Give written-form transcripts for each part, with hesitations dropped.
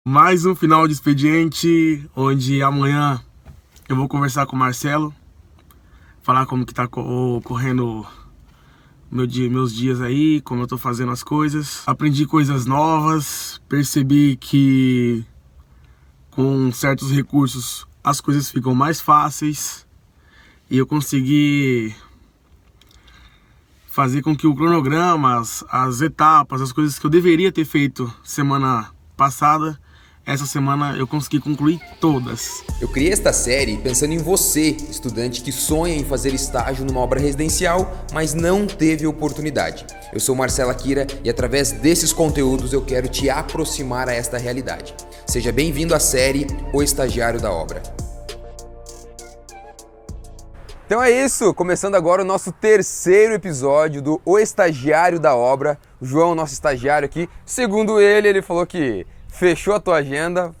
Mais um final de expediente, onde amanhã eu vou conversar com o Marcelo, falar como que tá correndo meus dias aí, como eu tô fazendo as coisas. Aprendi coisas novas, percebi que com certos recursos as coisas ficam mais fáceis e eu consegui fazer com que o cronograma, as etapas, as coisas que eu deveria ter feito semana passada, essa semana eu consegui concluir todas. Eu criei esta série pensando em você, estudante que sonha em fazer estágio numa obra residencial, mas não teve oportunidade. Eu sou Marcelo Akira e através desses conteúdos eu quero te aproximar a esta realidade. Seja bem-vindo à série O Estagiário da Obra. Então é isso, começando agora o nosso terceiro episódio do O Estagiário da Obra. O João, nosso estagiário aqui, segundo ele falou que fechou a tua agenda,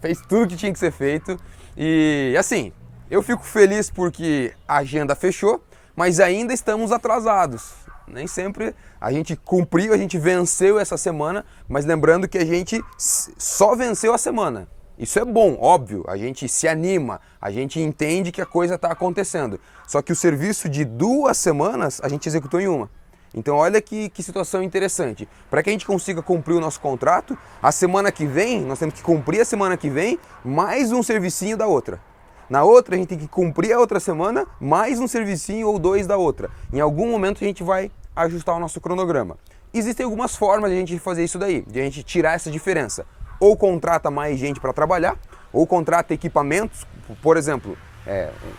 fez tudo que tinha que ser feito e assim, eu fico feliz porque a agenda fechou, mas ainda estamos atrasados. Nem sempre a gente cumpriu, a gente venceu essa semana, mas lembrando que a gente só venceu a semana. Isso é bom, óbvio, a gente se anima, a gente entende que a coisa está acontecendo. Só que o serviço de 2 semanas a gente executou em uma. Então olha que situação interessante. Para que a gente consiga cumprir o nosso contrato, a semana que vem, nós temos que cumprir a semana que vem, mais um servicinho da outra. Na outra a gente tem que cumprir a outra semana, mais um servicinho ou 2 da outra. Em algum momento a gente vai ajustar o nosso cronograma. Existem algumas formas de a gente fazer isso daí, de a gente tirar essa diferença. Ou contrata mais gente para trabalhar, ou contrata equipamentos, por exemplo,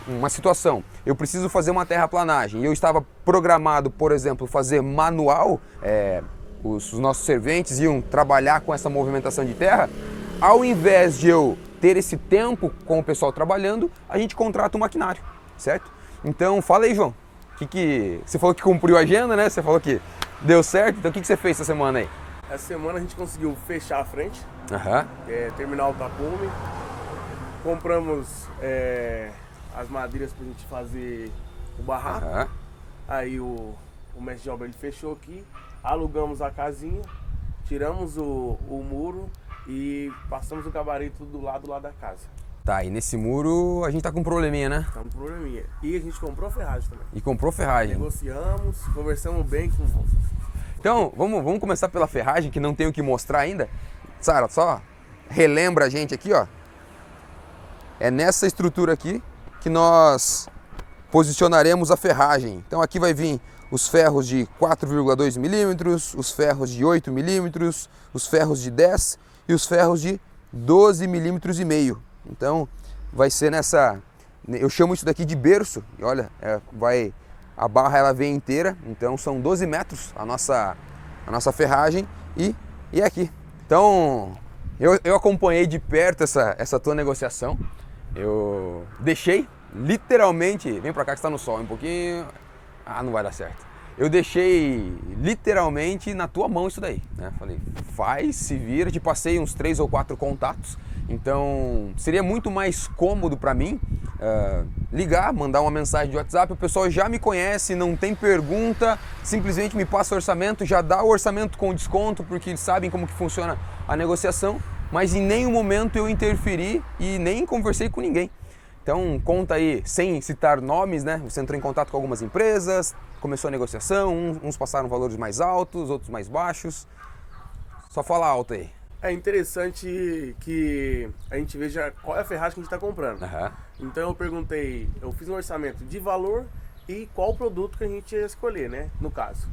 uma situação, eu preciso fazer uma terraplanagem e eu estava programado, por exemplo, fazer manual, os nossos serventes iam trabalhar com essa movimentação de terra, ao invés de eu ter esse tempo com o pessoal trabalhando, a gente contrata um maquinário, certo? Então fala aí, João, você falou que cumpriu a agenda, né? Você falou que deu certo, então o que você fez essa semana aí? Essa semana a gente conseguiu fechar a frente, Terminar o tapume, compramos as madeiras pra gente fazer o barraco, aí o mestre de obra ele fechou aqui, alugamos a casinha, tiramos o muro e passamos o gabarito do lado lá da casa. Tá, e nesse muro a gente tá com um probleminha, né? Tá um probleminha. E a gente comprou ferragem também. E comprou ferragem. Negociamos, conversamos bem com... Então, vamos começar pela ferragem, que não tem o que mostrar ainda. Sara, só relembra a gente aqui, ó. É nessa estrutura aqui que nós posicionaremos a ferragem. Então aqui vai vir os ferros de 4,2 milímetros, os ferros de 8 milímetros, os ferros de 10 e os ferros de 12 milímetros e meio. Então vai ser nessa... Eu chamo isso daqui de berço. E olha, a barra ela vem inteira, então são 12 metros a nossa ferragem e é aqui. Então eu acompanhei de perto essa tua negociação, eu deixei literalmente, vem pra cá que está no sol um pouquinho, não vai dar certo. Eu deixei literalmente na tua mão isso daí, né? Falei, faz, se vira, te passei uns 3 ou 4 contatos, então seria muito mais cômodo para mim ligar, mandar uma mensagem de WhatsApp, o pessoal já me conhece, não tem pergunta, simplesmente me passa o orçamento, já dá o orçamento com desconto, porque eles sabem como que funciona a negociação, mas em nenhum momento eu interferi e nem conversei com ninguém. Então conta aí, sem citar nomes, né? Você entrou em contato com algumas empresas, começou a negociação, uns passaram valores mais altos, outros mais baixos. Só fala alto aí. É interessante que a gente veja qual é a ferragem que a gente está comprando. Então eu fiz um orçamento de valor e qual produto que a gente ia escolher, né? No caso.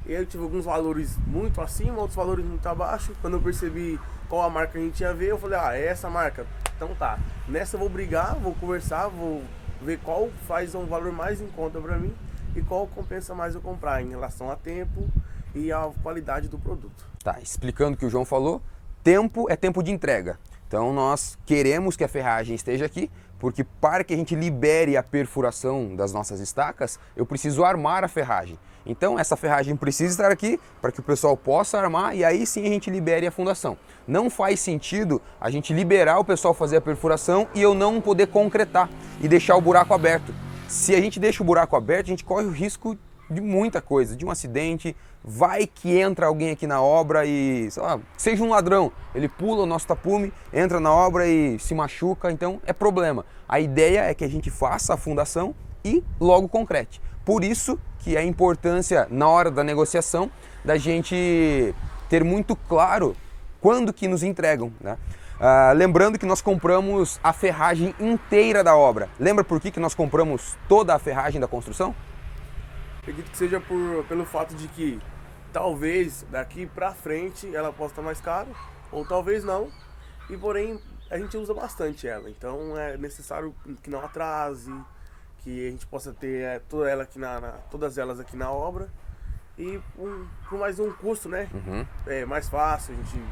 Eu tive alguns valores muito acima, outros valores muito abaixo. Quando eu percebi qual a marca a gente ia ver, eu falei, é essa marca. Então tá, nessa eu vou brigar, vou conversar, vou ver qual faz um valor mais em conta para mim e qual compensa mais eu comprar em relação a tempo e a qualidade do produto. Tá, explicando o que o João falou, tempo é tempo de entrega. Então nós queremos que a ferragem esteja aqui, porque para que a gente libere a perfuração das nossas estacas, eu preciso armar a ferragem. Então essa ferragem precisa estar aqui para que o pessoal possa armar e aí sim a gente libere a fundação. Não faz sentido a gente liberar o pessoal fazer a perfuração e eu não poder concretar e deixar o buraco aberto. Se a gente deixa o buraco aberto, a gente corre o risco de muita coisa, de um acidente. Vai que entra alguém aqui na obra e, sei lá, seja um ladrão, ele pula o nosso tapume, entra na obra e se machuca, então é problema. A ideia é que a gente faça a fundação e logo concrete. Por isso que é a importância na hora da negociação da gente ter muito claro quando que nos entregam, né? Lembrando que nós compramos a ferragem inteira da obra. Lembra por que nós compramos toda a ferragem da construção? Acredito que seja pelo fato de que talvez daqui pra frente ela possa estar mais cara, ou talvez não, e porém a gente usa bastante ela, então é necessário que não atrase, que a gente possa ter todas elas aqui na obra e por mais um custo, né? É mais fácil a gente,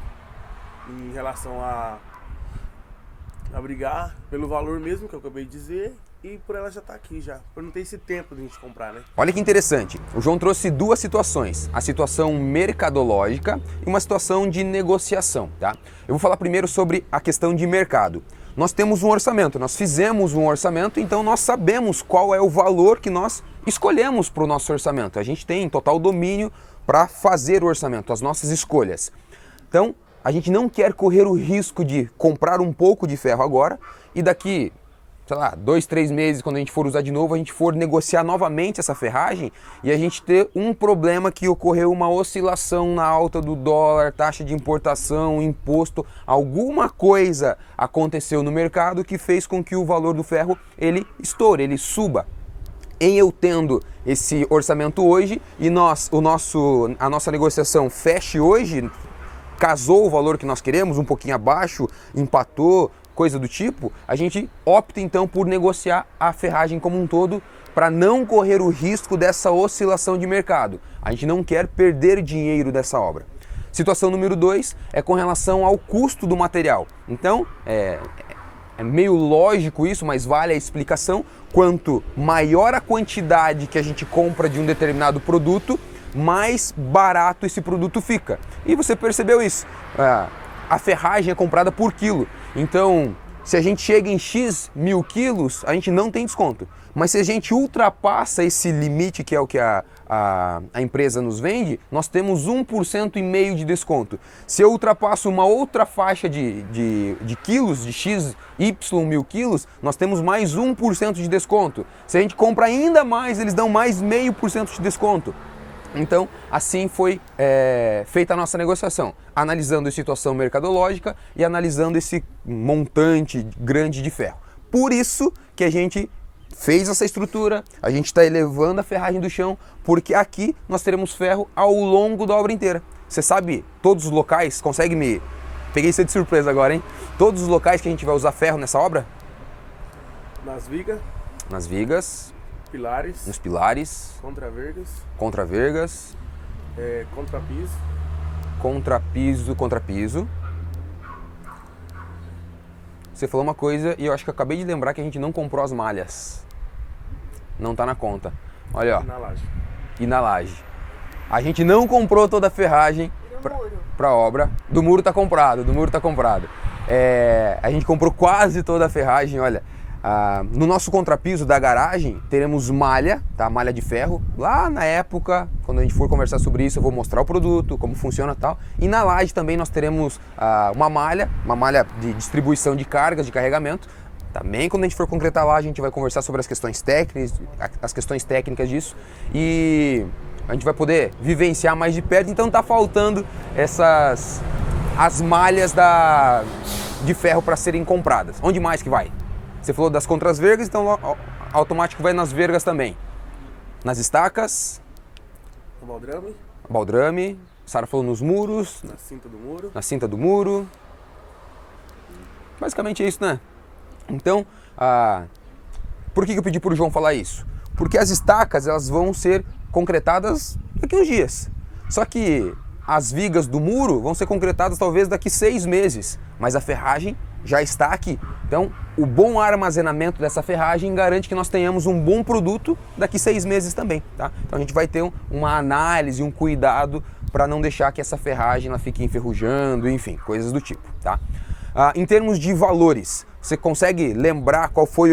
em relação a brigar pelo valor mesmo que eu acabei de dizer, e por ela já estar aqui já, por não ter esse tempo de a gente comprar, né? Olha que interessante, o João trouxe duas situações, a situação mercadológica e uma situação de negociação, tá? Eu vou falar primeiro sobre a questão de mercado. Nós temos um orçamento, nós fizemos um orçamento, então nós sabemos qual é o valor que nós escolhemos para o nosso orçamento. A gente tem total domínio para fazer o orçamento, as nossas escolhas. Então, a gente não quer correr o risco de comprar um pouco de ferro agora e daqui, sei lá, 2, 3 meses, quando a gente for usar de novo, a gente for negociar novamente essa ferragem e a gente ter um problema que ocorreu uma oscilação na alta do dólar, taxa de importação, imposto, alguma coisa aconteceu no mercado que fez com que o valor do ferro ele estoure, ele suba. Em eu tendo esse orçamento hoje e a nossa negociação feche hoje, casou o valor que nós queremos, um pouquinho abaixo, empatou, coisa do tipo, a gente opta então por negociar a ferragem como um todo para não correr o risco dessa oscilação de mercado. A gente não quer perder dinheiro dessa obra. Situação número 2 é com relação ao custo do material. Então, é meio lógico isso, mas vale a explicação. Quanto maior a quantidade que a gente compra de um determinado produto, mais barato esse produto fica. E você percebeu isso. A ferragem é comprada por quilo. Então, se a gente chega em X 1000 quilos, a gente não tem desconto. Mas se a gente ultrapassa esse limite, que é o que a empresa nos vende, nós temos 1,5% de desconto. Se eu ultrapasso uma outra faixa de quilos, de X, Y 1000 quilos, nós temos mais 1% de desconto. Se a gente compra ainda mais, eles dão mais 0,5% de desconto. Então, assim foi feita a nossa negociação, analisando a situação mercadológica e analisando esse montante grande de ferro. Por isso que a gente fez essa estrutura, a gente está elevando a ferragem do chão, porque aqui nós teremos ferro ao longo da obra inteira. Você sabe todos os locais, consegue me... Peguei você de surpresa agora, hein? Todos os locais que a gente vai usar ferro nessa obra? Nas vigas. Nas vigas. Pilares. Nos pilares. Contravergas. Contravergas. Contrapiso. Contrapiso, contrapiso. Você falou uma coisa e eu acho que eu acabei de lembrar que a gente não comprou as malhas. Não tá na conta. Olha, ó. E na laje. E na laje. A gente não comprou toda a ferragem pra obra. Do muro tá comprado, do muro tá comprado. A gente comprou quase toda a ferragem, olha. No nosso contrapiso da garagem teremos malha, tá? Malha de ferro. Lá na época, quando a gente for conversar sobre isso, eu vou mostrar o produto, como funciona e tal. E na laje também nós teremos uma malha de distribuição de cargas, de carregamento. Também quando a gente for concretar lá, a gente vai conversar sobre as questões técnicas disso. E a gente vai poder vivenciar mais de perto. Então tá faltando as malhas de ferro para serem compradas. Onde mais que vai? Você falou das contravergas, então automático vai nas vergas também. Nas estacas. O baldrame. Baldrame. Sara falou nos muros. Na cinta do muro. Na cinta do muro. Basicamente é isso, né? Então, por que eu pedi para o João falar isso? Porque as estacas elas vão ser concretadas daqui uns dias. Só que as vigas do muro vão ser concretadas talvez daqui 6 meses. Mas a ferragem já está aqui. Então, o bom armazenamento dessa ferragem garante que nós tenhamos um bom produto daqui 6 meses também, tá? Então a gente vai ter uma análise, um cuidado para não deixar que essa ferragem ela fique enferrujando, enfim, coisas do tipo, tá? Em termos de valores, você consegue lembrar qual foi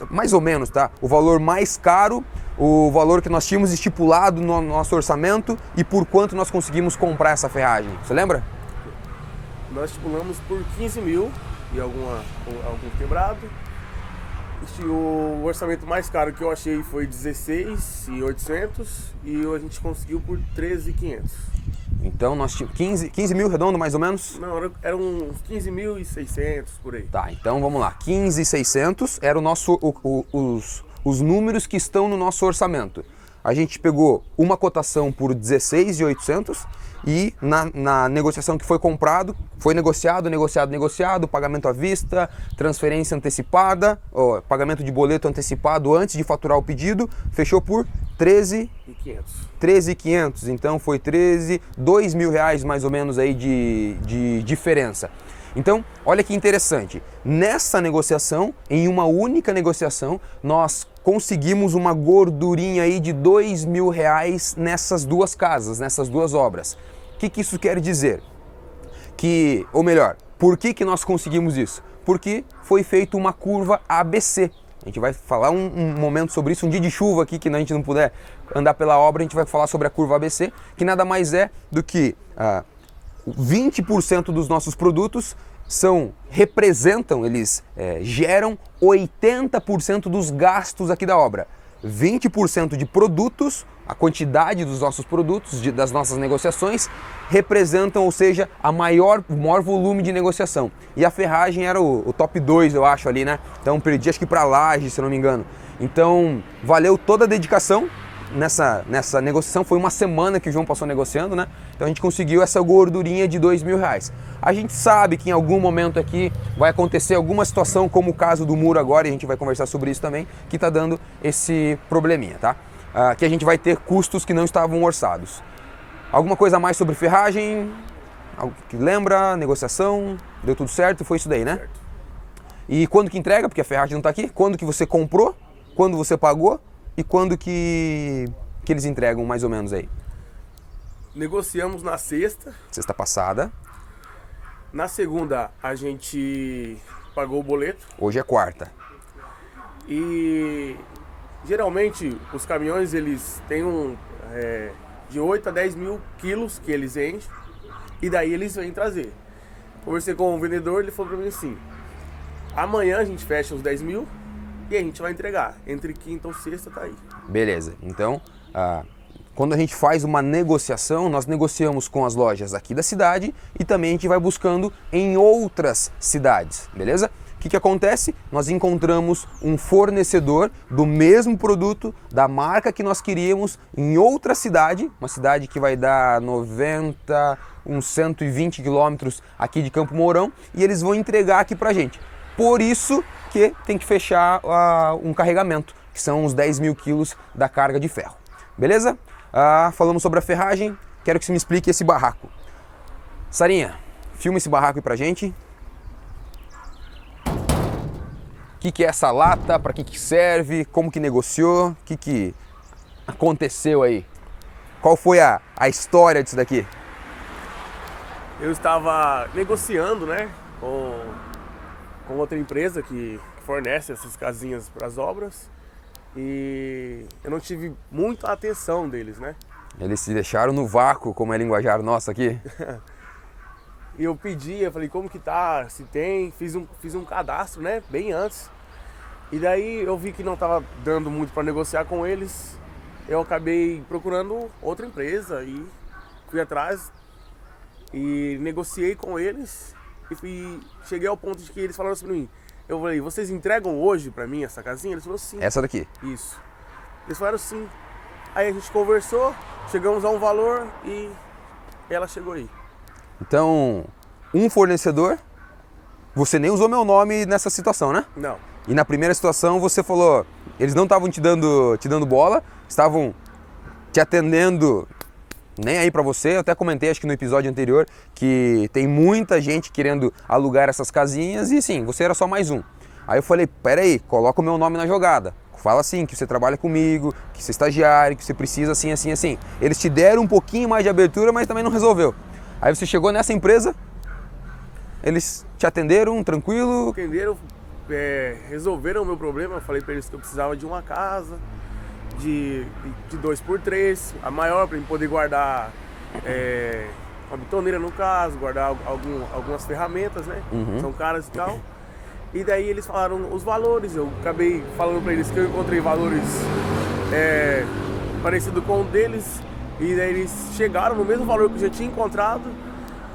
mais ou menos, tá? O valor mais caro o valor que nós tínhamos estipulado no nosso orçamento e por quanto nós conseguimos comprar essa ferragem. Você lembra? Nós estipulamos por 15 mil e algum quebrado. O orçamento mais caro que eu achei foi 16.800 e a gente conseguiu por 13.500. Então nós tínhamos 15 mil redondo mais ou menos? Não, eram uns 15.600 por aí. Tá, então vamos lá. 15.600 era os números que estão no nosso orçamento. A gente pegou uma cotação por 16.800 e na negociação que foi comprado, foi negociado, pagamento à vista, transferência antecipada, pagamento de boleto antecipado antes de faturar o pedido, fechou por 13.500. Então foi 2 mil reais mais ou menos aí de diferença. Então, olha que interessante, nessa negociação, em uma única negociação, nós conseguimos uma gordurinha aí de 2 mil reais nessas duas casas, nessas duas obras. O que isso quer dizer? Ou melhor, por que nós conseguimos isso? Porque foi feita uma curva ABC. A gente vai falar um momento sobre isso, um dia de chuva aqui que a gente não puder andar pela obra, a gente vai falar sobre a curva ABC, que nada mais é do que 20% dos nossos produtos eles geram 80% dos gastos aqui da obra. 20% de produtos, a quantidade dos nossos produtos, das nossas negociações, representam, ou seja, o maior volume de negociação. E a ferragem era o top 2, eu acho, ali, né? Então perdi acho que para laje, se não me engano. Então valeu toda a dedicação nessa negociação, foi uma semana que o João passou negociando, né? Então a gente conseguiu essa gordurinha de 2 mil reais. A gente sabe que em algum momento aqui vai acontecer alguma situação, como o caso do muro agora, e a gente vai conversar sobre isso também, que está dando esse probleminha, tá? Que a gente vai ter custos que não estavam orçados. Alguma coisa a mais sobre ferragem? Algo que lembra? Negociação? Deu tudo certo? Foi isso daí, né? Certo. E quando que entrega? Porque a ferragem não está aqui. Quando que você comprou? Quando você pagou? E quando que eles entregam mais ou menos aí? Negociamos na sexta. Sexta passada. Na segunda a gente pagou o boleto. Hoje é quarta. E geralmente os caminhões eles têm de 8 a 10 mil quilos que eles enchem e daí eles vêm trazer. Conversei com o vendedor, ele falou pra mim assim: amanhã a gente fecha os 10 mil e a gente vai entregar. Entre quinta ou sexta tá aí. Beleza, então quando a gente faz uma negociação, nós negociamos com as lojas aqui da cidade e também a gente vai buscando em outras cidades, beleza? O que acontece? Nós encontramos um fornecedor do mesmo produto, da marca que nós queríamos, em outra cidade, uma cidade que vai dar 120 quilômetros aqui de Campo Mourão, e eles vão entregar aqui pra gente. Por isso que tem que fechar um carregamento, que são uns 10 mil quilos da carga de ferro. Beleza? Falamos sobre a ferragem, quero que você me explique esse barraco. Sarinha, filma esse barraco aí pra gente. O que é essa lata? Para que serve? Como que negociou? O que aconteceu aí? Qual foi a história disso daqui? Eu estava negociando, né, com outra empresa que fornece essas casinhas para as obras e eu não tive muita atenção deles, né? Eles se deixaram no vácuo, como é linguajar nosso aqui. E eu pedi, eu falei, como que tá, se tem, fiz um cadastro, né, bem antes. E daí eu vi que não tava dando muito para negociar com eles, eu acabei procurando outra empresa e fui atrás e negociei com eles e cheguei ao ponto de que eles falaram assim pra mim, eu falei, vocês entregam hoje para mim essa casinha? Eles falaram sim. Essa daqui? Isso. Eles falaram sim. Aí a gente conversou, chegamos a um valor e ela chegou aí. Então, um fornecedor, você nem usou meu nome nessa situação, né? Não. E na primeira situação você falou, eles não estavam te dando bola, estavam te atendendo nem aí pra você. Eu até comentei, acho que no episódio anterior, que tem muita gente querendo alugar essas casinhas e sim, você era só mais um. Aí eu falei, peraí, coloca o meu nome na jogada. Fala assim, que você trabalha comigo, que você é estagiário, que você precisa assim, assim, assim. Eles te deram um pouquinho mais de abertura, mas também não resolveu. Aí você chegou nessa empresa, eles te atenderam, tranquilo? Atenderam, resolveram o meu problema. Eu falei pra eles que eu precisava de uma casa de 2x3, a maior para poder guardar uma bitoneira no caso, guardar algumas ferramentas, né? São caras e tal. E daí eles falaram os valores, eu acabei falando para eles que eu encontrei valores parecidos com o deles, e daí eles chegaram no mesmo valor que eu já tinha encontrado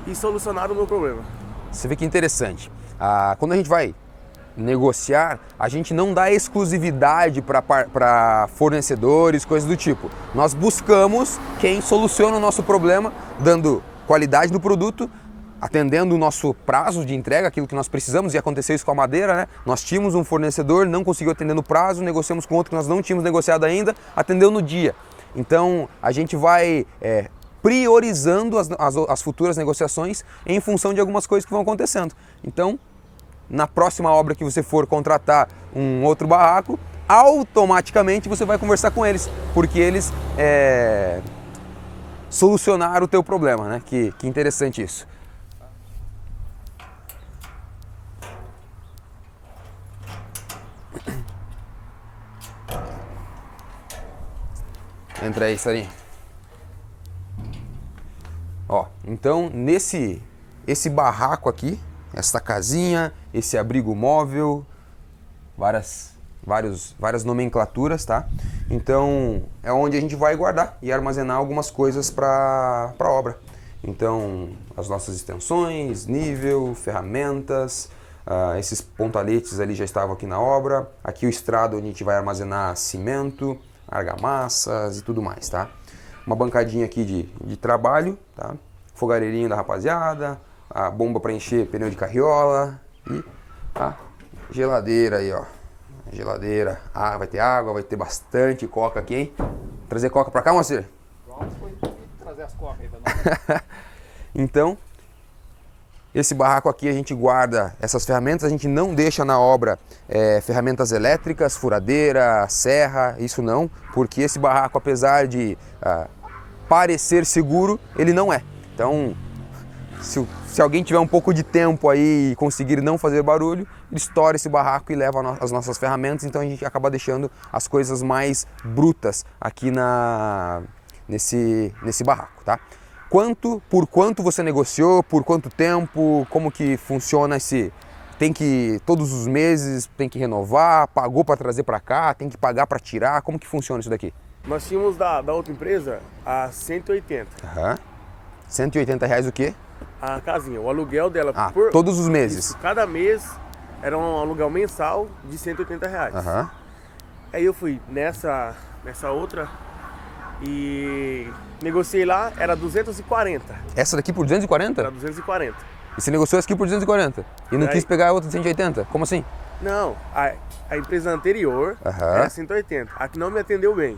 e solucionaram o meu problema. Você vê que interessante. Quando a gente vai negociar, a gente não dá exclusividade para fornecedores, coisas do tipo. Nós buscamos quem soluciona o nosso problema, dando qualidade no produto, atendendo o nosso prazo de entrega, aquilo que nós precisamos, e aconteceu isso com a madeira, né? Nós tínhamos um fornecedor, não conseguiu atender no prazo, negociamos com outro que nós não tínhamos negociado ainda, atendeu no dia. Então a gente vai priorizando as futuras negociações em função de algumas coisas que vão acontecendo. Então, na próxima obra que você for contratar um outro barraco, automaticamente você vai conversar com eles, porque eles solucionaram o teu problema, né? Que interessante isso. Entra aí, Sarinha. Ó, então esse barraco aqui, essa casinha, esse abrigo móvel, várias nomenclaturas, tá? Então é onde a gente vai guardar e armazenar algumas coisas para a obra. Então as nossas extensões, nível, ferramentas, esses pontaletes ali já estavam aqui na obra. Aqui o estrado onde a gente vai armazenar cimento, argamassas e tudo mais, tá? Uma bancadinha aqui de trabalho, tá? Fogareirinho da rapaziada, a bomba para encher pneu de carriola e a geladeira aí, ó. Geladeira, vai ter água, vai ter bastante coca aqui, hein? Trazer coca pra cá, Moacir? Vamos trazer as cocas aí pra nós. Então, esse barraco aqui a gente guarda essas ferramentas, a gente não deixa na obra ferramentas elétricas, furadeira, serra, isso não, porque esse barraco, apesar de parecer seguro, ele não é. Então, se alguém tiver um pouco de tempo aí e conseguir não fazer barulho, ele estoura esse barraco e leva as nossas ferramentas, então a gente acaba deixando as coisas mais brutas aqui nesse barraco, tá? Por quanto você negociou, por quanto tempo, como que funciona tem que, todos os meses, tem que renovar, pagou para trazer para cá, tem que pagar para tirar, como que funciona isso daqui? Nós tínhamos da outra empresa a 180. Aham. 180 reais o quê? A casinha, o aluguel dela. Todos os meses? Isso, cada mês era um aluguel mensal de 180 reais. Aham. Aí eu fui nessa outra e negociei lá, era 240. Essa daqui por 240? Era 240. E você negociou essa aqui por 240? E não quis pegar a outra de 180? Como assim? Não, a empresa anterior era 180, a que não me atendeu bem.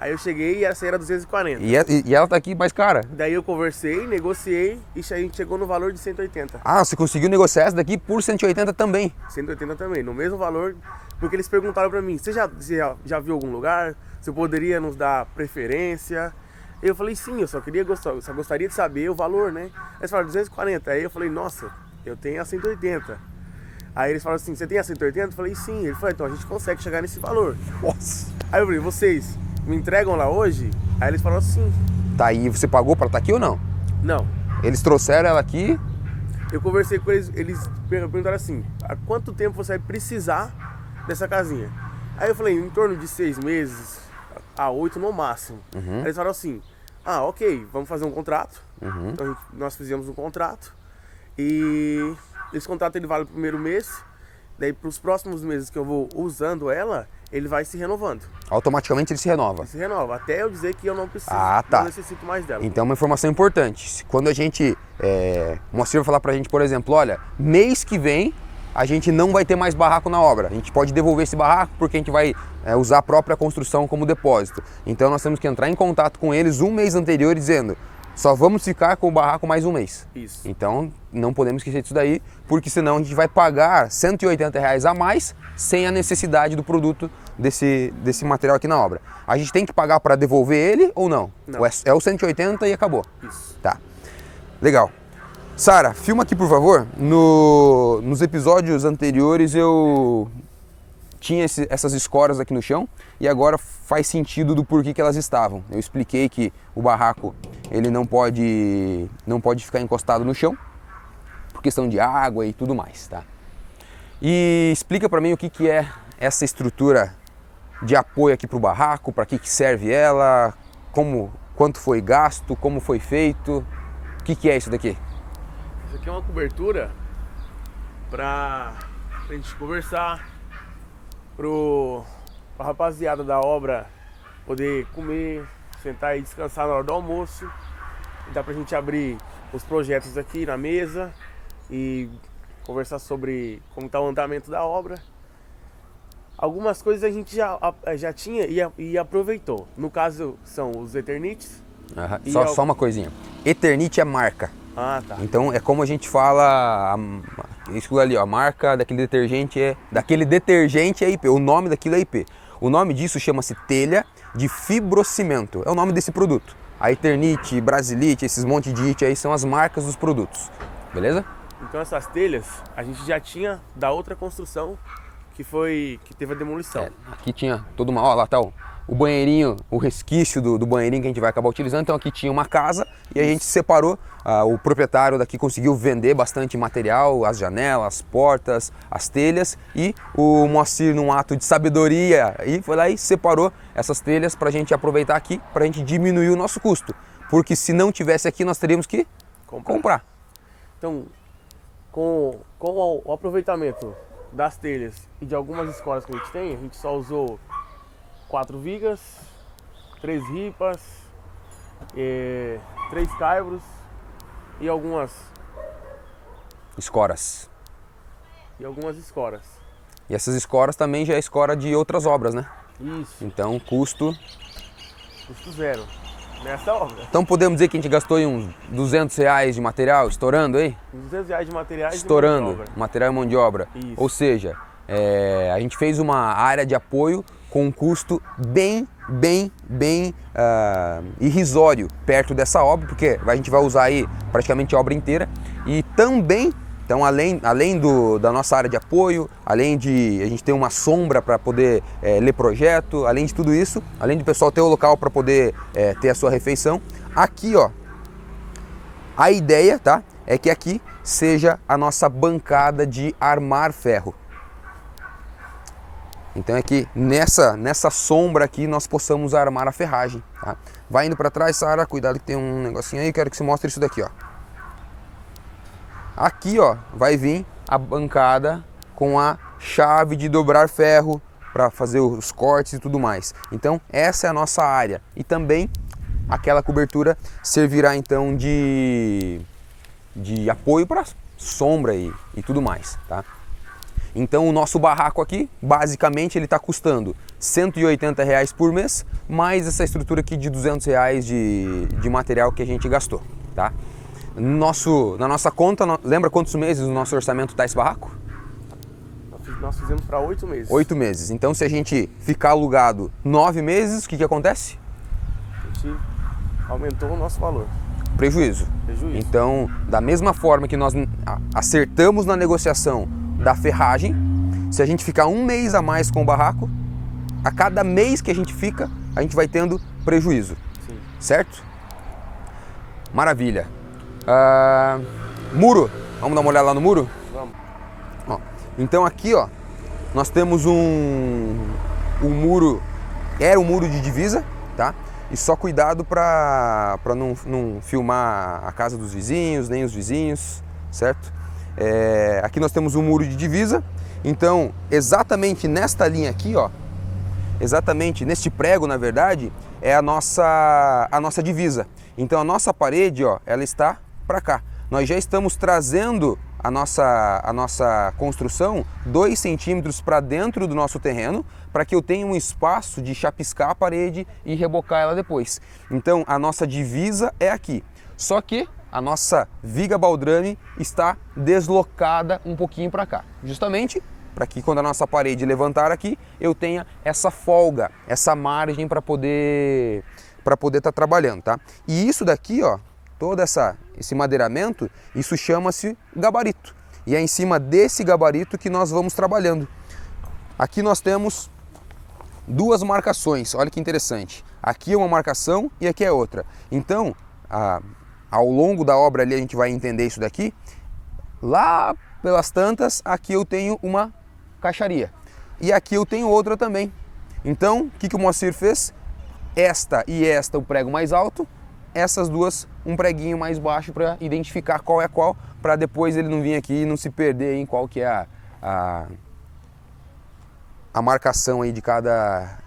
Aí eu cheguei e essa era 240. E ela tá aqui mais cara? Daí eu conversei, negociei e a gente chegou no valor de 180. Ah, você conseguiu negociar essa daqui por 180 também? 180 também, no mesmo valor, porque eles perguntaram pra mim, você já viu algum lugar? Você poderia nos dar preferência? Eu falei, sim, eu só gostaria de saber o valor, né? Eles falaram 240, aí eu falei, nossa, eu tenho a 180. Aí eles falaram assim, você tem a 180? Eu falei, sim. Ele falou, então a gente consegue chegar nesse valor. Nossa! Aí eu falei, vocês me entregam lá hoje? Aí eles falaram sim. Tá, aí você pagou pra estar aqui ou não? Não. Eles trouxeram ela aqui? Eu conversei com eles perguntaram assim, há quanto tempo você vai precisar dessa casinha? Aí eu falei, em torno de 6 meses a 8 no máximo. Aí eles falaram assim, ok, vamos fazer um contrato. Então nós fizemos um contrato e esse contrato ele vale o primeiro mês, daí para os próximos meses que eu vou usando ela, ele vai se renovando. Automaticamente ele se renova? Ele se renova, até eu dizer que eu não preciso, não necessito mais dela. Então uma informação importante, quando a gente, o Moacir vai falar pra gente, por exemplo, olha, mês que vem a gente não vai ter mais barraco na obra, a gente pode devolver esse barraco porque a gente vai usar a própria construção como depósito. Então nós temos que entrar em contato com eles um mês anterior dizendo, só vamos ficar com o barraco mais um mês. Isso. Então não podemos esquecer disso daí, porque senão a gente vai pagar 180 reais a mais sem a necessidade do produto desse material aqui na obra. A gente tem que pagar para devolver ele ou não? Não. Ou é o 180 e acabou? Isso. Tá. Legal. Sara, filma aqui por favor. Nos episódios anteriores eu tinha essas escoras aqui no chão e agora faz sentido do porquê que elas estavam. Eu expliquei que o barraco ele não pode ficar encostado no chão por questão de água e tudo mais, tá? E explica para mim o que é essa estrutura de apoio aqui para o barraco, para que serve ela, quanto foi gasto, como foi feito, o que é isso daqui? Isso aqui é uma cobertura para a gente conversar, pra rapaziada da obra poder comer, sentar e descansar na hora do almoço. Dá pra gente abrir os projetos aqui na mesa e conversar sobre como está o andamento da obra. Algumas coisas a gente já tinha e aproveitou. No caso são os Eternites. Só uma coisinha. Eternit é marca. Ah, tá. Então é como a gente fala, isso ali, ó, a marca daquele detergente é IP, o nome daquilo é IP. O nome disso chama-se telha de fibrocimento, é o nome desse produto. A Eternit, Brasilite, esses monte de IT aí são as marcas dos produtos, beleza? Então essas telhas a gente já tinha da outra construção que teve a demolição. Aqui tinha toda ó, lá tá o banheirinho, o resquício do banheirinho que a gente vai acabar utilizando. Então aqui tinha uma casa e a gente separou, o proprietário daqui conseguiu vender bastante material, as janelas, as portas, as telhas, e o Moacir, num ato de sabedoria, foi lá e separou essas telhas para a gente aproveitar aqui, para a gente diminuir o nosso custo, porque se não tivesse aqui nós teríamos que comprar. Então, com o aproveitamento das telhas e de algumas escoras que a gente só usou 4 vigas, 3 ripas, 3 caibros e algumas escoras. E essas escoras também já é escora de outras obras, né? Isso. Então custo zero nessa obra. Então podemos dizer que a gente gastou aí uns R$200 de material, estourando aí? R$200 de materiais estourando, e mão de obra. Material e mão de obra. Isso. Ou seja, a gente fez uma área de apoio com um custo bem irrisório perto dessa obra, porque a gente vai usar aí praticamente a obra inteira. E também, então além da nossa área de apoio, além de a gente ter uma sombra para poder ler projeto, além de tudo isso, além do pessoal ter o local para poder ter a sua refeição, aqui ó, a ideia, tá, é que aqui seja a nossa bancada de armar ferro. Então é que nessa sombra aqui nós possamos armar a ferragem, tá? Vai indo para trás, Sara, cuidado que tem um negocinho aí, quero que você mostre isso daqui, ó. Aqui, ó, vai vir a bancada com a chave de dobrar ferro para fazer os cortes e tudo mais. Então essa é a nossa área e também aquela cobertura servirá então de apoio para sombra e tudo mais, tá? Então o nosso barraco aqui, basicamente, ele está custando R$180 por mês, mais essa estrutura aqui de R$200 de material que a gente gastou, tá? Na nossa conta, lembra quantos meses o nosso orçamento está esse barraco? Nós fizemos para 8 meses. 8 meses. Então se a gente ficar alugado 9 meses, o que acontece? A gente aumentou o nosso valor. Prejuízo. Então, da mesma forma que nós acertamos na negociação da ferragem, se a gente ficar um mês a mais com o barraco, a cada mês que a gente fica, a gente vai tendo prejuízo. Sim. Certo? Maravilha. Muro, vamos dar uma olhada lá no muro? Vamos. Ó, então aqui, ó, nós temos um muro, era um muro de divisa, tá? E só cuidado para não filmar a casa dos vizinhos, nem os vizinhos, certo? Aqui nós temos um muro de divisa, então exatamente nesta linha aqui, ó, exatamente neste prego, na verdade, é a nossa divisa. Então a nossa parede, ó, ela está para cá. Nós já estamos trazendo a nossa construção 2 centímetros para dentro do nosso terreno, para que eu tenha um espaço de chapiscar a parede e rebocar ela depois. Então a nossa divisa é aqui, só que a nossa viga baldrame está deslocada um pouquinho para cá, justamente para que quando a nossa parede levantar aqui, eu tenha essa folga, essa margem para poder estar trabalhando, tá? E isso daqui, ó, todo esse madeiramento, isso chama-se gabarito. E é em cima desse gabarito que nós vamos trabalhando. aqui nós temos duas marcações, olha que interessante. Aqui é uma marcação e aqui é outra. Então, ao longo da obra ali a gente vai entender isso daqui. Lá pelas tantas, aqui eu tenho uma caixaria. E aqui eu tenho outra também. Então, o que o Moacir fez? Esta e esta o prego mais alto, essas duas um preguinho mais baixo para identificar qual é qual, para depois ele não vir aqui e não se perder em qual que é a marcação aí de cada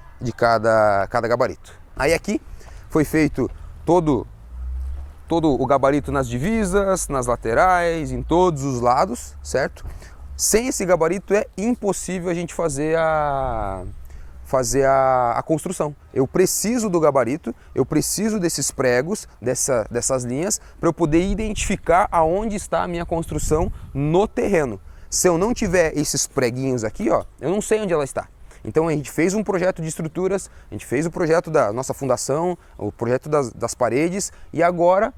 gabarito. Aí aqui foi feito todo o gabarito nas divisas, nas laterais, em todos os lados, certo? Sem esse gabarito é impossível a gente fazer a construção. Eu preciso do gabarito, eu preciso desses pregos, dessas linhas, para eu poder identificar aonde está a minha construção no terreno. Se eu não tiver esses preguinhos aqui, ó, eu não sei onde ela está. Então a gente fez um projeto de estruturas, a gente fez o projeto da nossa fundação, o projeto das paredes, e agora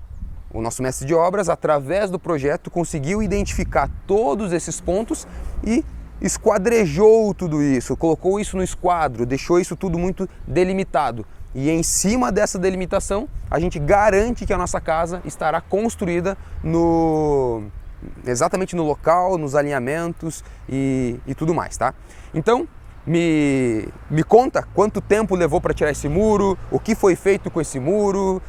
o nosso mestre de obras, através do projeto, conseguiu identificar todos esses pontos e esquadrejou tudo isso, colocou isso no esquadro, deixou isso tudo muito delimitado. E em cima dessa delimitação, a gente garante que a nossa casa estará construída exatamente no local, nos alinhamentos e tudo mais, tá? Então, me conta quanto tempo levou para tirar esse muro, o que foi feito com esse muro,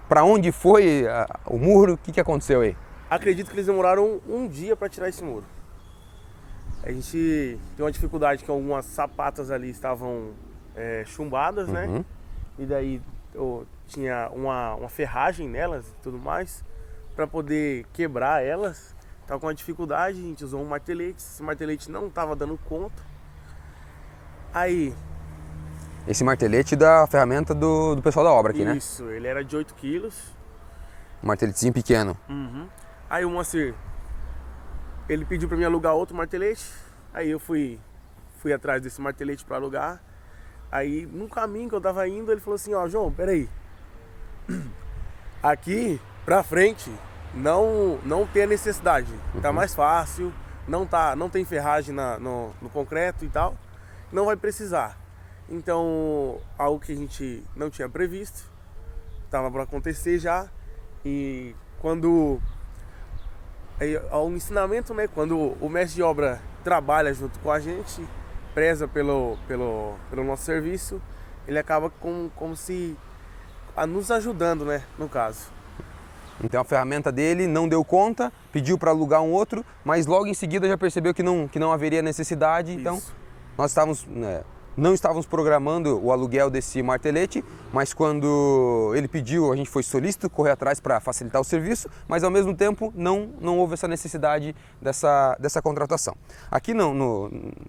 para onde foi o muro, o que aconteceu aí? Acredito que eles demoraram um dia para tirar esse muro. A gente tem uma dificuldade que algumas sapatas ali estavam chumbadas, né? E daí tinha uma ferragem nelas e tudo mais, para poder quebrar elas. Estava com uma dificuldade, a gente usou um martelete, esse martelete não estava dando conta. Aí... Esse martelete da ferramenta do pessoal da obra aqui, né? Isso, ele era de 8 quilos. Um marteletezinho pequeno. Aí o Moacir, ele pediu para mim alugar outro martelete. Aí eu fui atrás desse martelete para alugar. Aí no caminho que eu tava indo, ele falou assim, ó, João, peraí. Aqui pra frente não tem a necessidade. Tá mais fácil, não tem ferragem no concreto e tal. Não vai precisar. Então, algo que a gente não tinha previsto, estava para acontecer já. E quando um ensinamento, né, quando o mestre de obra trabalha junto com a gente, preza pelo nosso serviço, ele acaba como se nos ajudando, né, no caso. Então a ferramenta dele não deu conta, pediu para alugar um outro, mas logo em seguida já percebeu que não haveria necessidade. Isso. Então nós não estávamos programando o aluguel desse martelete, mas quando ele pediu, a gente foi solícito, correr atrás para facilitar o serviço, mas ao mesmo tempo não houve essa necessidade dessa contratação. Aqui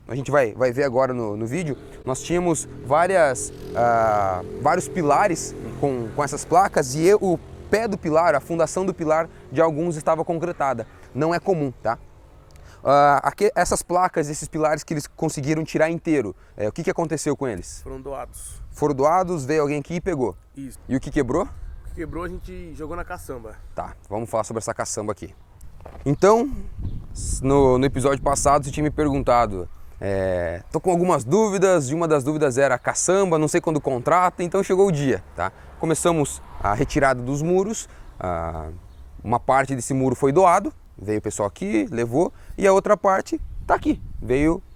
a gente vai ver agora no vídeo, nós tínhamos vários pilares com essas placas e o pé do pilar, a fundação do pilar de alguns estava concretada. Não é comum, tá? Essas placas, esses pilares que eles conseguiram tirar inteiro, o que aconteceu com eles? Foram doados. Foram doados, veio alguém aqui e pegou. Isso. E o que quebrou? O que quebrou a gente jogou na caçamba. Tá, vamos falar sobre essa caçamba aqui. Então, no episódio passado você tinha me perguntado, tô com algumas dúvidas, e uma das dúvidas era a caçamba, não sei quando contrata, então chegou o dia, tá? Começamos a retirada dos muros, uma parte desse muro foi doado, veio o pessoal aqui, levou, e a outra parte está aqui.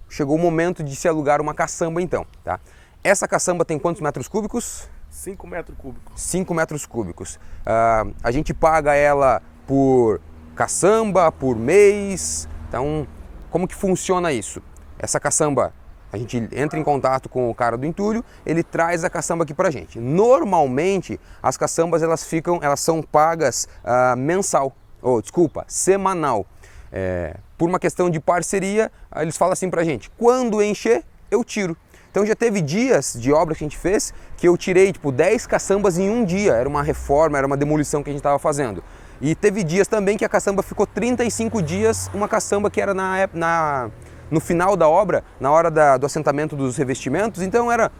Chegou o momento de se alugar uma caçamba então, tá? Essa caçamba tem quantos metros cúbicos? 5 metros cúbicos. 5 metros cúbicos. A gente paga ela por caçamba, por mês. Então, como que funciona isso? Essa caçamba, a gente entra em contato com o cara do entulho, ele traz a caçamba aqui pra gente. Normalmente, as caçambas elas são pagas semanal. Por uma questão de parceria, eles falam assim pra gente, quando encher, eu tiro. Então já teve dias de obras que a gente fez que eu tirei 10 caçambas em um dia, era uma reforma, era uma demolição que a gente estava fazendo. E teve dias também que a caçamba ficou 35 dias, uma caçamba que era no final da obra, na hora do assentamento dos revestimentos, então era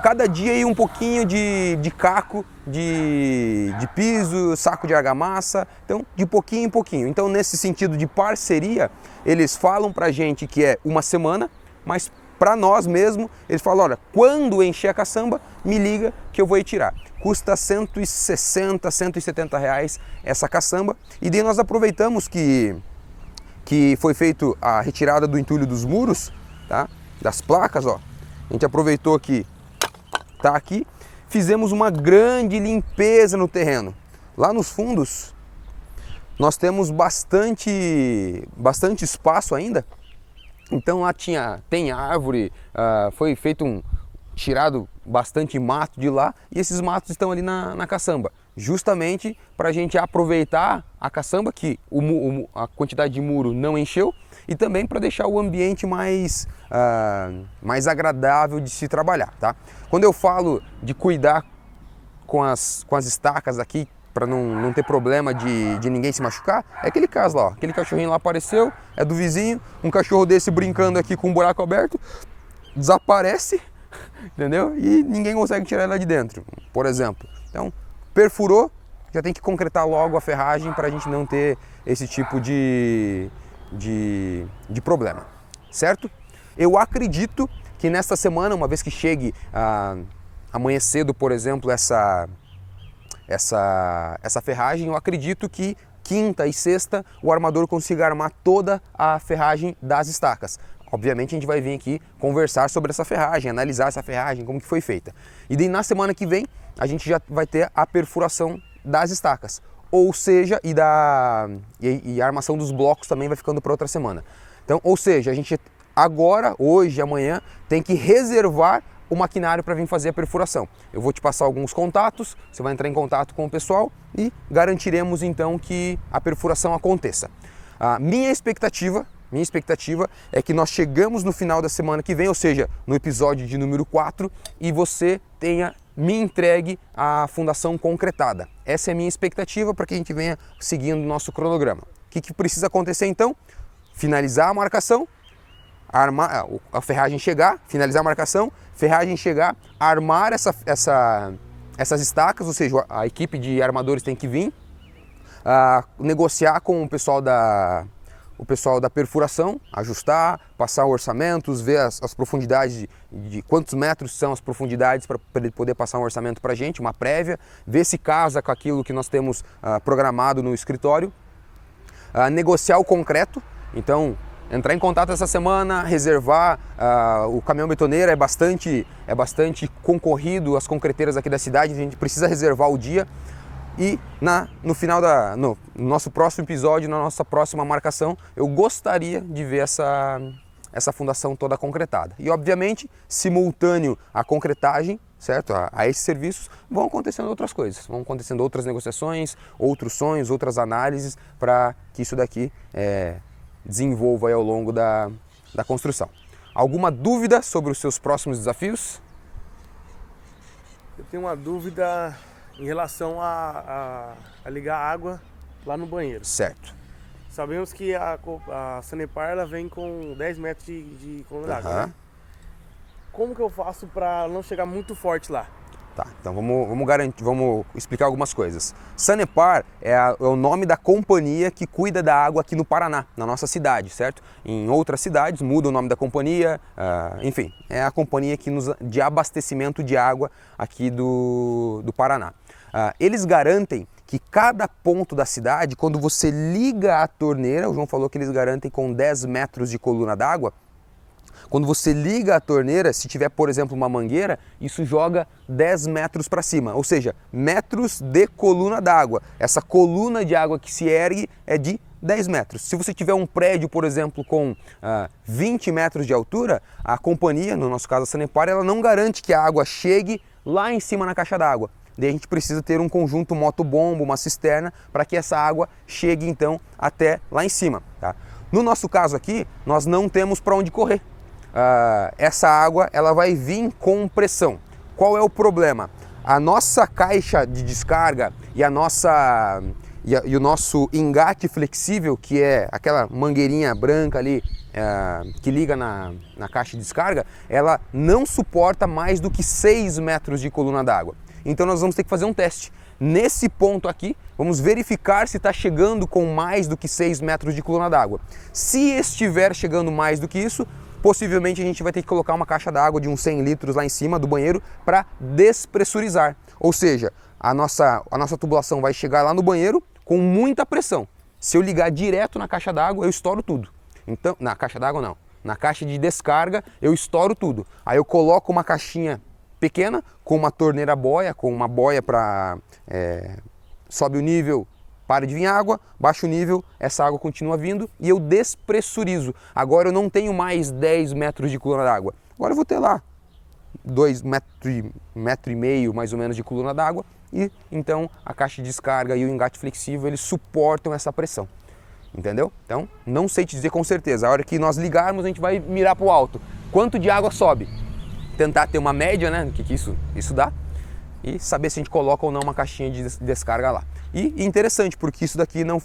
cada dia ia um pouquinho de caco, de piso, saco de argamassa, então de pouquinho em pouquinho. Então nesse sentido de parceria, eles falam pra gente que é uma semana, mas para nós mesmo, eles falam, olha, quando encher a caçamba, me liga que eu vou ir tirar. Custa 160, 170 reais essa caçamba. E daí nós aproveitamos que foi feito a retirada do entulho dos muros, tá? Das placas, ó. A gente aproveitou que tá aqui, fizemos uma grande limpeza no terreno. Lá nos fundos, nós temos bastante espaço ainda. Então lá tem árvore, foi feito tirado bastante mato de lá e esses matos estão ali na caçamba, justamente para a gente aproveitar a caçamba, que a quantidade de muro não encheu, e também para deixar o ambiente mais agradável de se trabalhar, tá? Quando eu falo de cuidar com as estacas aqui, para não ter problema de ninguém se machucar, é aquele caso lá, ó. Aquele cachorrinho lá apareceu, é do vizinho, um cachorro desse brincando aqui com um buraco aberto, desaparece, entendeu? E ninguém consegue tirar ele lá de dentro, por exemplo. Então, perfurou, já tem que concretar logo a ferragem para a gente não ter esse tipo de problema, certo? Eu acredito que nesta semana, uma vez que chegue amanhã cedo, por exemplo, essa ferragem, eu acredito que quinta e sexta o armador consiga armar toda a ferragem das estacas. Obviamente a gente vai vir aqui conversar sobre essa ferragem, analisar essa ferragem, como que foi feita. E daí na semana que vem a gente já vai ter a perfuração das estacas, ou seja, e a armação dos blocos também vai ficando para outra semana. Então, ou seja, a gente agora, hoje, amanhã, tem que reservar o maquinário para vir fazer a perfuração. Eu vou te passar alguns contatos, você vai entrar em contato com o pessoal e garantiremos então que a perfuração aconteça. A minha expectativa é que nós chegamos no final da semana que vem, ou seja, no episódio de número 4, e você tenha me entregue a fundação concretada. Essa é a minha expectativa para que a gente venha seguindo o nosso cronograma. O que precisa acontecer então? Finalizar a marcação, armar a ferragem chegar, finalizar a marcação, ferragem chegar, armar essas estacas, ou seja, a equipe de armadores tem que vir, negociar com o pessoal da perfuração, ajustar, passar orçamentos, ver as profundidades de quantos metros são as profundidades para ele poder passar um orçamento para a gente, uma prévia, ver se casa com aquilo que nós temos programado no escritório, negociar o concreto, então entrar em contato essa semana, reservar, o caminhão betoneiro é bastante concorrido, as concreteiras aqui da cidade, a gente precisa reservar o dia. E no nosso próximo episódio, na nossa próxima marcação, eu gostaria de ver essa fundação toda concretada. E obviamente, simultâneo à concretagem, certo? A esses serviços, vão acontecendo outras coisas, vão acontecendo outras negociações, outros sonhos, outras análises, para que isso daqui desenvolva aí ao longo da construção. Alguma dúvida sobre os seus próximos desafios? Eu tenho uma dúvida em relação a ligar água lá no banheiro. Certo. Sabemos que a Sanepar ela vem com 10 metros de coluna d'água, né? Como que eu faço para não chegar muito forte lá? Tá, então vamos explicar algumas coisas. Sanepar é o nome da companhia que cuida da água aqui no Paraná, na nossa cidade, certo? Em outras cidades muda o nome da companhia, enfim, é a companhia de abastecimento de água aqui do Paraná. Eles garantem que cada ponto da cidade, quando você liga a torneira, o João falou que eles garantem com 10 metros de coluna d'água, quando você liga a torneira, se tiver, por exemplo, uma mangueira, isso joga 10 metros para cima, ou seja, metros de coluna d'água. Essa coluna de água que se ergue é de 10 metros. Se você tiver um prédio, por exemplo, com 20 metros de altura, a companhia, no nosso caso a Sanepar, ela não garante que a água chegue lá em cima na caixa d'água. Daí a gente precisa ter um conjunto motobomba, uma cisterna, para que essa água chegue então até lá em cima. Tá? No nosso caso aqui, nós não temos para onde correr. Essa água ela vai vir com pressão. Qual é o problema? A nossa caixa de descarga e o nosso engate flexível, que é aquela mangueirinha branca ali que liga na caixa de descarga, ela não suporta mais do que 6 metros de coluna d'água. Então nós vamos ter que fazer um teste. Nesse ponto aqui, vamos verificar se está chegando com mais do que 6 metros de coluna d'água. Se estiver chegando mais do que isso, possivelmente a gente vai ter que colocar uma caixa d'água de uns 100 litros lá em cima do banheiro para despressurizar. Ou seja, a nossa tubulação vai chegar lá no banheiro com muita pressão. Se eu ligar direto na caixa d'água, eu estouro tudo. Então, na caixa d'água não, na caixa de descarga eu estouro tudo. Aí eu coloco uma caixinha pequena com uma torneira boia, com uma boia para sobe o nível, para de vir água, baixa o nível, essa água continua vindo e eu despressurizo. Agora eu não tenho mais 10 metros de coluna d'água. Agora eu vou ter lá 1,5 metro mais ou menos de coluna d'água e então a caixa de descarga e o engate flexível eles suportam essa pressão. Entendeu? Então não sei te dizer com certeza. A hora que nós ligarmos a gente vai mirar para o alto. Quanto de água sobe? Tentar ter uma média, né? O que isso dá? E saber se a gente coloca ou não uma caixinha de descarga lá. E interessante, porque isso daqui não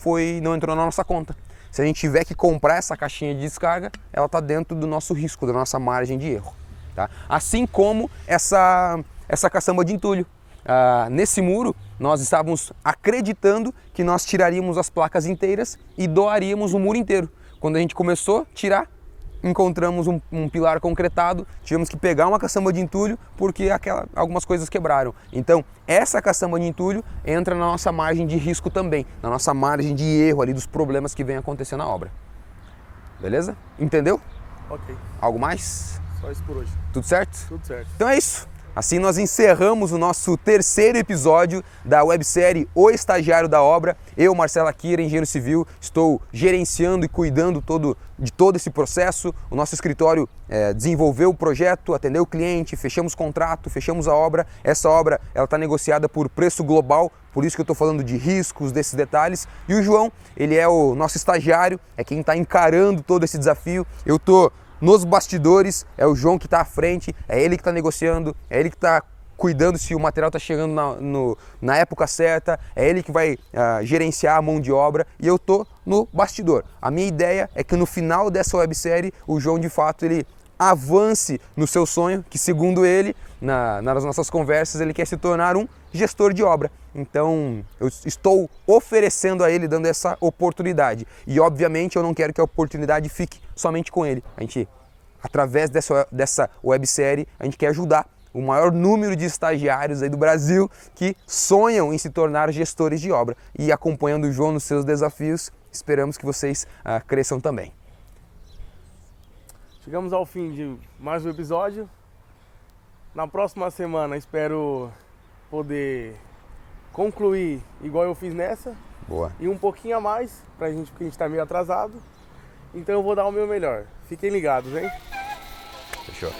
entrou na nossa conta. Se a gente tiver que comprar essa caixinha de descarga, ela está dentro do nosso risco, da nossa margem de erro. Tá? Assim como essa caçamba de entulho. Nesse muro, nós estávamos acreditando que nós tiraríamos as placas inteiras e doaríamos o muro inteiro. Quando a gente começou a tirar, encontramos um pilar concretado, tivemos que pegar uma caçamba de entulho porque algumas coisas quebraram. Então, essa caçamba de entulho entra na nossa margem de risco também, na nossa margem de erro ali dos problemas que vem acontecendo na obra. Beleza? Entendeu? Ok. Algo mais? Só isso por hoje. Tudo certo? Tudo certo. Então é isso. Assim nós encerramos o nosso terceiro episódio da websérie O Estagiário da Obra. Eu, Marcelo Akira, engenheiro civil, estou gerenciando e cuidando de todo esse processo. O nosso escritório desenvolveu o projeto, atendeu o cliente, fechamos contrato, fechamos a obra. Essa obra está negociada por preço global, por isso que eu estou falando de riscos, desses detalhes. E o João, ele é o nosso estagiário, é quem está encarando todo esse desafio. Eu estou nos bastidores, é o João que está à frente, é ele que está negociando, é ele que está cuidando se o material está chegando na época certa, é ele que vai gerenciar a mão de obra e eu estou no bastidor. A minha ideia é que no final dessa websérie o João de fato ele avance no seu sonho, que segundo ele, nas nossas conversas, ele quer se tornar um gestor de obra. Então eu estou oferecendo a ele, dando essa oportunidade. E obviamente eu não quero que a oportunidade fique somente com ele. A gente, através dessa websérie, a gente quer ajudar o maior número de estagiários aí do Brasil que sonham em se tornar gestores de obra. E acompanhando o João nos seus desafios, esperamos que vocês cresçam também. Chegamos ao fim de mais um episódio. Na próxima semana espero poder concluir igual eu fiz nessa. Boa. E um pouquinho a mais, porque a gente tá meio atrasado. Então eu vou dar o meu melhor. Fiquem ligados, hein? Fechou.